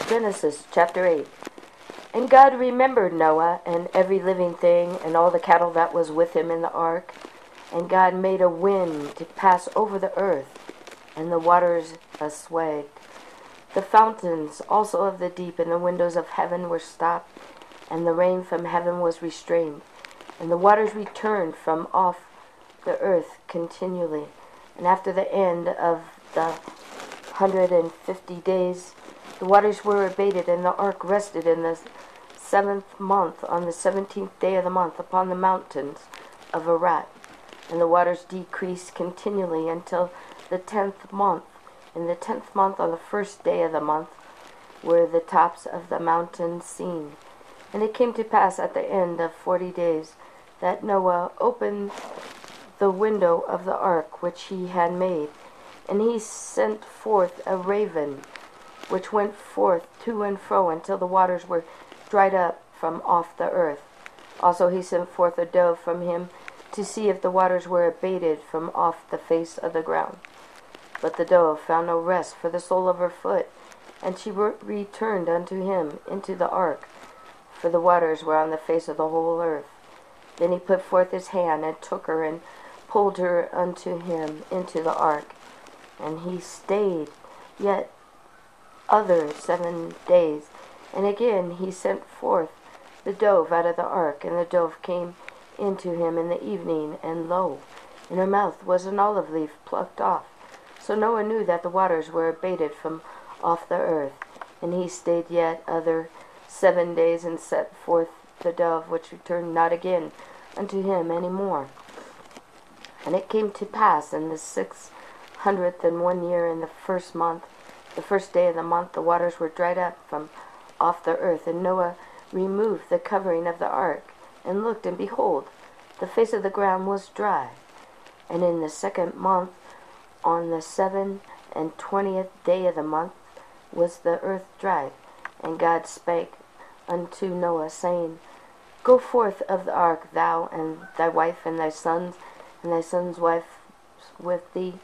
Genesis chapter 8. And God remembered Noah and every living thing and all the cattle that was with him in the ark. And God made a wind to pass over the earth, and the waters assuaged. The fountains also of the deep and the windows of heaven were stopped, and the rain from heaven was restrained, and the waters returned from off the earth continually. And after the end of the 150 days, the waters were abated, and the ark rested in the 7th month, on the 17th day of the month, upon the mountains of Ararat. And the waters decreased continually until the 10th month. In the 10th month, on the first day of the month, were the tops of the mountains seen. And it came to pass at the end of 40 days that Noah opened the window of the ark which he had made, and he sent forth a raven, which went forth to and fro until the waters were dried up from off the earth. Also he sent forth a dove from him to see if the waters were abated from off the face of the ground. But the dove found no rest for the sole of her foot, and she returned unto him into the ark, for the waters were on the face of the whole earth. Then he put forth his hand and took her and pulled her unto him into the ark. And he stayed yet other 7 days. And again he sent forth the dove out of the ark, and the dove came into him in the evening, and lo, in her mouth was an olive leaf plucked off. So Noah knew that the waters were abated from off the earth. And he stayed yet other 7 days, and set forth the dove, which returned not again unto him any more. And it came to pass in the 601st year, in the 1st month, the 1st day of the month, the waters were dried up from off the earth. And Noah removed the covering of the ark, and looked, and behold, the face of the ground was dry. And in the 2nd month, on the 27th day of the month, was the earth dried. And God spake unto Noah, saying, Go forth of the ark, thou and thy wife and thy sons wife with thee.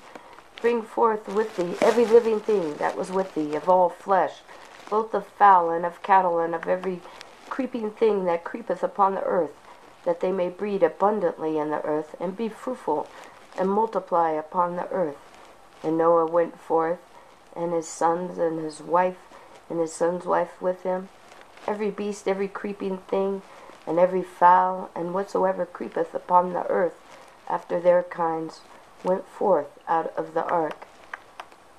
Bring forth with thee every living thing that was with thee, of all flesh, both of fowl and of cattle, and of every creeping thing that creepeth upon the earth, that they may breed abundantly in the earth, and be fruitful, and multiply upon the earth. And Noah went forth, and his sons and his wife, and his son's wife with him, every beast, every creeping thing, and every fowl, and whatsoever creepeth upon the earth after their kinds, went forth out of the ark.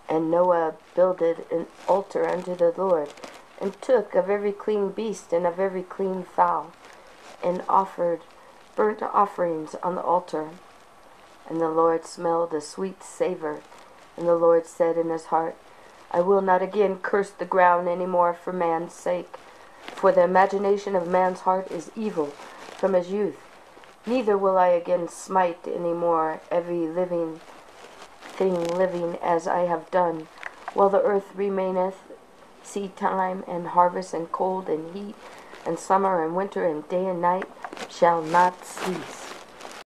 And Noah builded an altar unto the Lord, and took of every clean beast and of every clean fowl, and offered burnt offerings on the altar. And the Lord smelled a sweet savor. And the Lord said in his heart, I will not again curse the ground any more for man's sake, for the imagination of man's heart is evil from his youth. Neither will I again smite any more every living thing living as I have done, while the earth remaineth, seed time and harvest and cold and heat and summer and winter and day and night shall not cease.